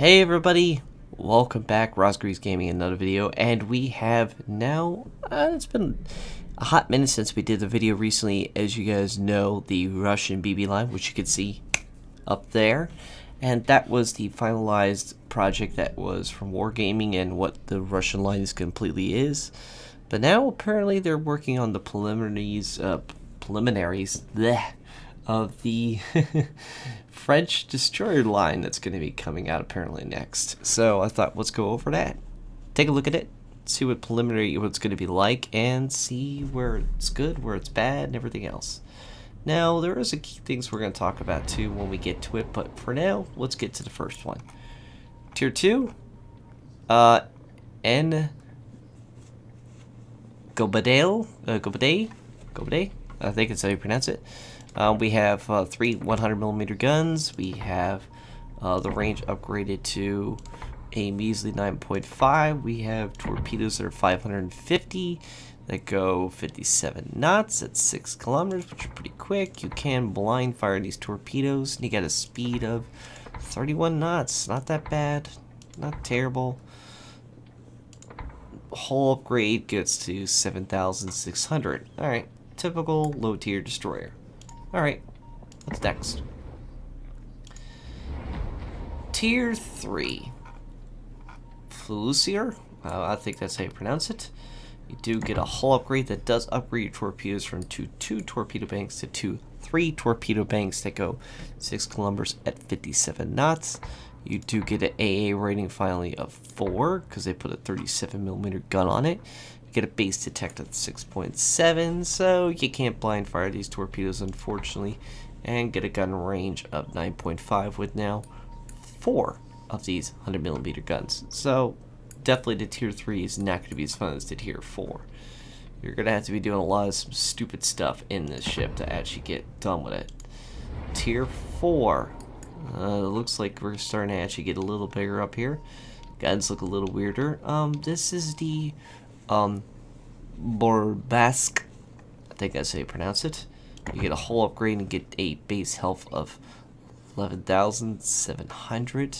Hey everybody, welcome back, Rosgreaves Gaming, another video, and we have now, it's been a hot minute since we did the video recently, as you guys know, the Russian BB line, which you can see up there, and that was the finalized project that was from Wargaming and what the Russian line is completely is, but now apparently they're working on the preliminaries of the French destroyer line that's going to be coming out apparently next. So I thought, let's go over that, take a look at it, see what what it's going to be like, and see where it's good, where it's bad, and everything else. Now, there is a key things we're going to talk about too when we get to it, but for now, let's get to the first one. Tier 2, N. Gobade, I think it's how you pronounce it. We have 3 100mm guns. We have the range upgraded to a measly 9.5. We have torpedoes that are 550 that go 57 knots at 6 kilometers, which are pretty quick. You can blind fire these torpedoes, and you got a speed of 31 knots. Not that bad, not terrible. Hull upgrade gets to 7,600. All right, typical low tier destroyer. Alright, what's next? Tier 3. Flusier? I think that's how you pronounce it. You do get a hull upgrade that does upgrade your torpedoes from 2 torpedo banks to 3 torpedo banks that go 6 kilometers at 57 knots. You do get an AA rating finally of 4 because they put a 37mm gun on it. Get a base detect of 6.7, so you can't blind fire these torpedoes unfortunately, and get a gun range of 9.5 with now 4 of these 100mm guns. So definitely the tier 3 is not going to be as fun as the tier 4. You're going to have to be doing a lot of some stupid stuff in this ship to actually get done with it. Tier 4, looks like we're starting to actually get a little bigger up here. Guns look a little weirder. This is the Borbask, I think that's how you pronounce it. You get a hull upgrade and get a base health of 11,700.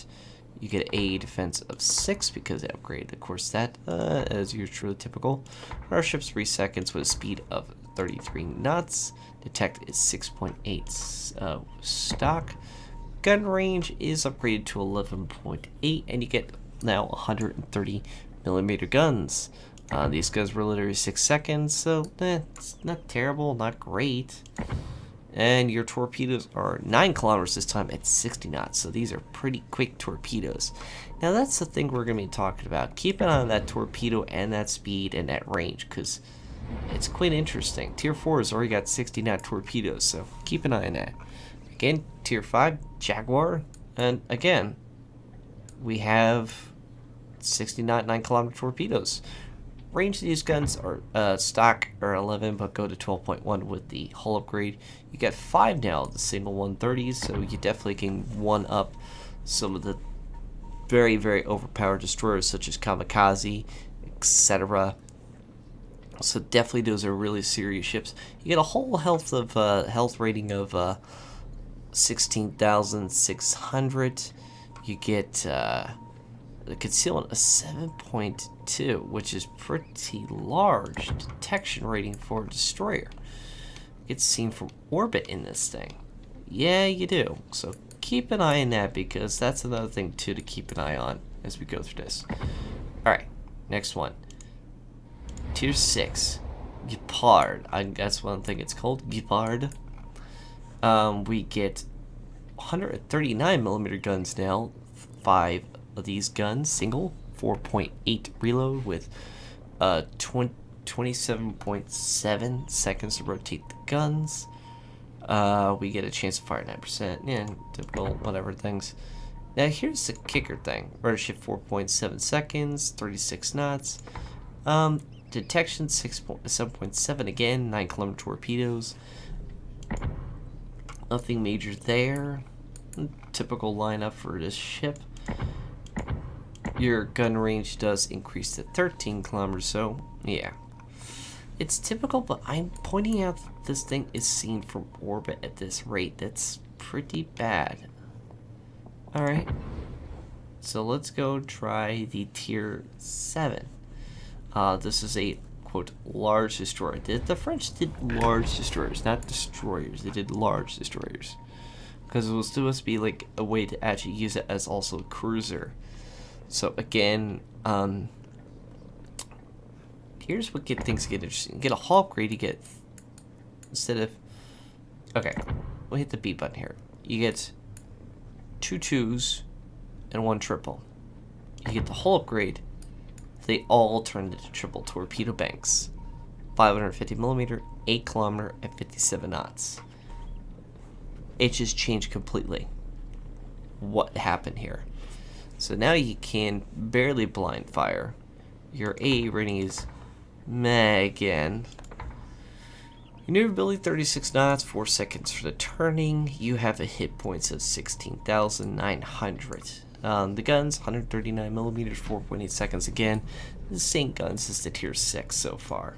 You get a defense of 6 because they upgraded, of course, that as usually typical. Our ship's 3 seconds with a speed of 33 knots. Detect is 6.8 stock. Gun range is upgraded to 11.8, and you get now 130mm guns. These guns were literally 6 seconds, so it's not terrible, not great. And your torpedoes are 9 kilometers this time at 60 knots, so these are pretty quick torpedoes. Now that's the thing we're going to be talking about. Keep an eye on that torpedo and that speed and that range, because it's quite interesting. Tier 4 has already got 60 knot torpedoes, so keep an eye on that. Again, Tier 5, Jaguar, and again, we have 60 knot 9 kilometer torpedoes. Range of these guns are stock are 11, but go to 12.1 with the hull upgrade. You get 5 now of the single 130s, so you definitely can one up some of the very, very overpowered destroyers such as Kamikaze, etc. So definitely those are really serious ships. You get a whole health rating of 16,600. You get the concealment of 7.2, which is pretty large detection rating for a destroyer. It's seen from orbit in this thing. Yeah, you do. So keep an eye on that, because that's another thing too to keep an eye on as we go through this. Alright, next one. Tier 6. Gepard. That's one thing it's called. Gepard. We get 139mm guns now. 5 of these guns, single, 4.8 reload with 27.7 seconds to rotate the guns. We get a chance to fire 9%. Yeah, typical whatever things. Now here's the kicker thing. Rudder shift 4.7 seconds, 36 knots. Detection 7.7 again, 9 kilometer torpedoes. Nothing major there. Typical lineup for this ship. Your gun range does increase to 13 kilometers, so yeah. It's typical, but I'm pointing out that this thing is seen from orbit at this rate. That's pretty bad. Alright. So let's go try the tier 7. This is a, quote, large destroyer. The French did large destroyers, not destroyers. They did large destroyers. Because it was supposed to be like a way to actually use it as also a cruiser. So again, here's what things get interesting. You get a hull upgrade, you get, instead of, okay, we'll hit the B button here. You get 2 2s and 1 triple. You get the hull upgrade, they all turn into triple torpedo banks. 550 millimeter, 8 kilometer, and 57 knots. It just changed completely what happened here. So now you can barely blind fire. Your A rating is meh again. Maneuverability 36 knots, 4 seconds for the turning. You have a hit points of 16,900. The guns, 139 millimeters, 4.8 seconds again. The same guns as the tier 6 so far.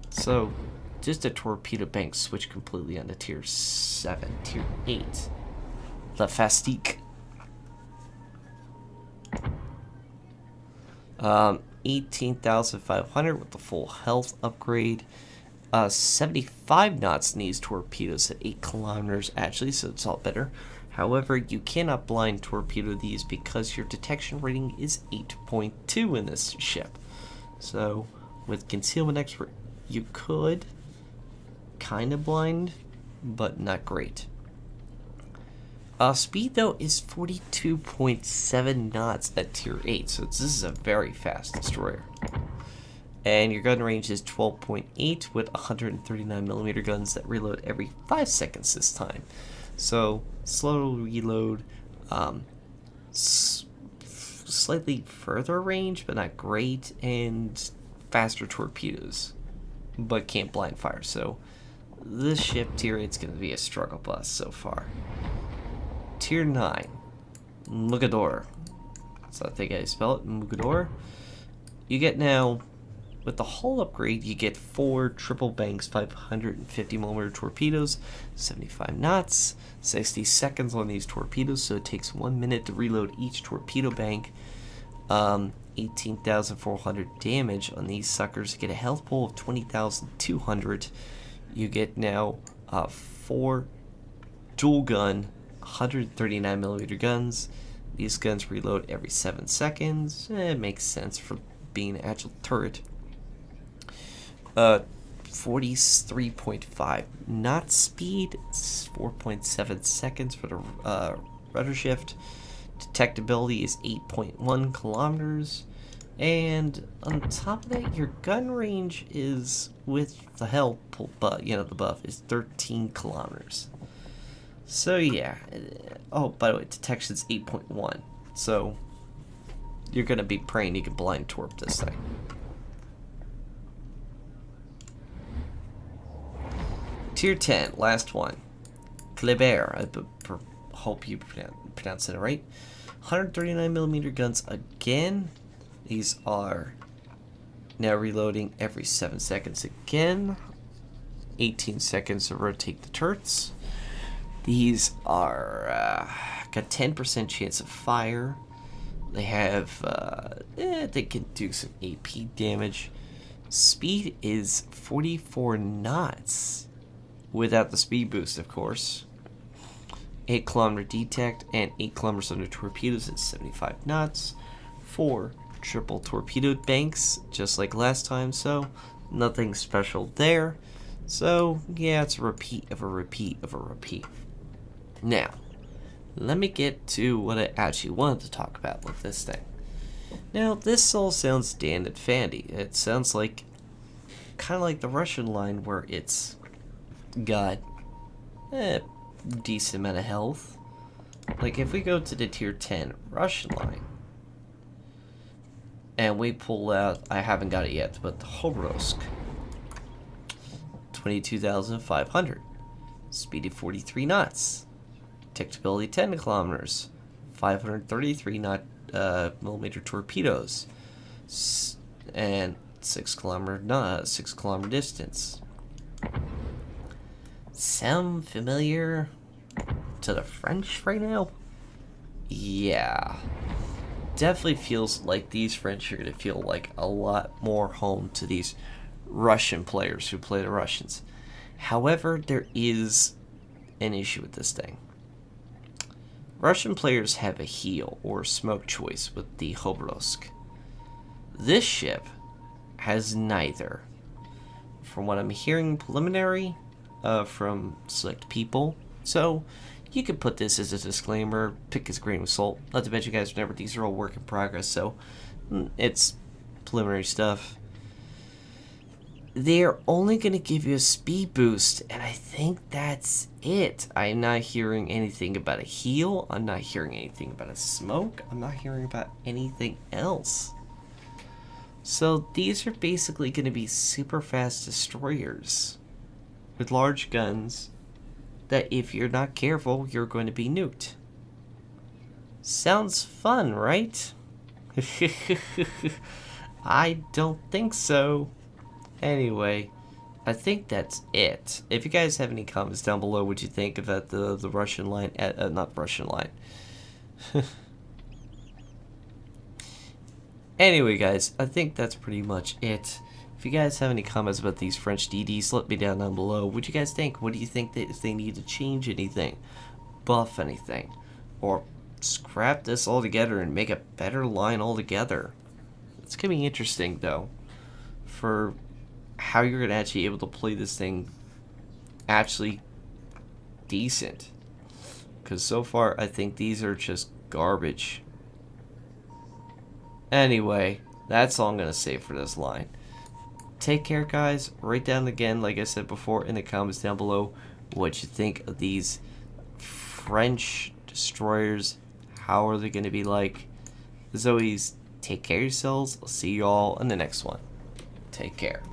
So, just a torpedo bank switch completely onto tier 7, tier 8. La Fastique. 18,500 with the full health upgrade. 75 knots in these torpedoes at 8 kilometers actually, so it's all better. However, you cannot blind torpedo these because your detection rating is 8.2 in this ship. So, with Concealment Expert, you could kind of blind, but not great. Speed, though, is 42.7 knots at tier 8, so this is a very fast destroyer. And your gun range is 12.8 with 139 millimeter guns that reload every 5 seconds this time. So, slow reload, slightly further range, but not great, and faster torpedoes, but can't blind fire. So, this ship, tier 8, is going to be a struggle bus so far. Tier 9, Mugador. So I think I spell it, Mugador. You get now, with the hull upgrade, you get 4 triple banks, 550 millimeter torpedoes, 75 knots, 60 seconds on these torpedoes, so it takes 1 minute to reload each torpedo bank. 18,400 damage on these suckers. You get a health pool of 20,200. You get now 4 dual gun 139 millimeter guns. These guns reload every 7 seconds. It makes sense for being an agile turret. 43.5 knot speed, 4.7 seconds for the rudder shift. Detectability is 8.1 kilometers. And on top of that, your gun range is, with the help, the buff, is 13 kilometers. So yeah. Oh, by the way, detection's 8.1. So you're gonna be praying you can blind torp this thing. Tier 10, last one. Kleber. I hope you pronounce it right. 139 millimeter guns again. These are now reloading every 7 seconds again. 18 seconds to rotate the turrets. These are got 10% chance of fire. They have they can do some AP damage. Speed is 44 knots without the speed boost, of course. 8 kilometer detect and 8 kilometers under torpedoes at 75 knots. 4 triple torpedo banks, just like last time, so nothing special there. So yeah, it's a repeat of a repeat of a repeat. Now, let me get to what I actually wanted to talk about with this thing. Now, this all sounds dandy and fandy. It sounds like kind of like the Russian line, where it's got a decent amount of health. Like if we go to the tier 10 Russian line and we pull out, I haven't got it yet, but the Hobrosk, 22,500, speed of 43 knots, detectability 10 kilometers, 533 millimeter torpedoes, and 6 kilometer distance. Sound familiar to the French right now? Yeah. definitely feels like these French are going to feel like a lot more home to these Russian players who play the Russians. However, there is an issue with this thing. Russian players have a heal or smoke choice with the Hobrosk. This ship has neither. From what I'm hearing preliminary from select people, so you could put this as a disclaimer, pick as a grain of salt. Not to mention, guys, remember, these are all work in progress, so it's preliminary stuff. They're only going to give you a speed boost, and I think that's it. I'm not hearing anything about a heal. I'm not hearing anything about a smoke. I'm not hearing about anything else. So these are basically going to be super fast destroyers with large guns that if you're not careful, you're going to be nuked. Sounds fun, right? I don't think so. Anyway, I think that's it. If you guys have any comments down below, what you think about the Russian line, not Russian line. Anyway, guys, I think that's pretty much it. If you guys have any comments about these French DDs, let me down below. What do you guys think? What do you think that if they need to change anything, buff anything, or scrap this altogether and make a better line altogether? It's gonna be interesting though, for how you're gonna actually able to play this thing actually decent. Because so far, I think these are just garbage. Anyway, that's all I'm gonna say for this line. Take care, guys. Write down again, like I said before, in the comments down below what you think of these French destroyers. How are they going to be like? As always, take care of yourselves. I'll see you all in the next one. Take care.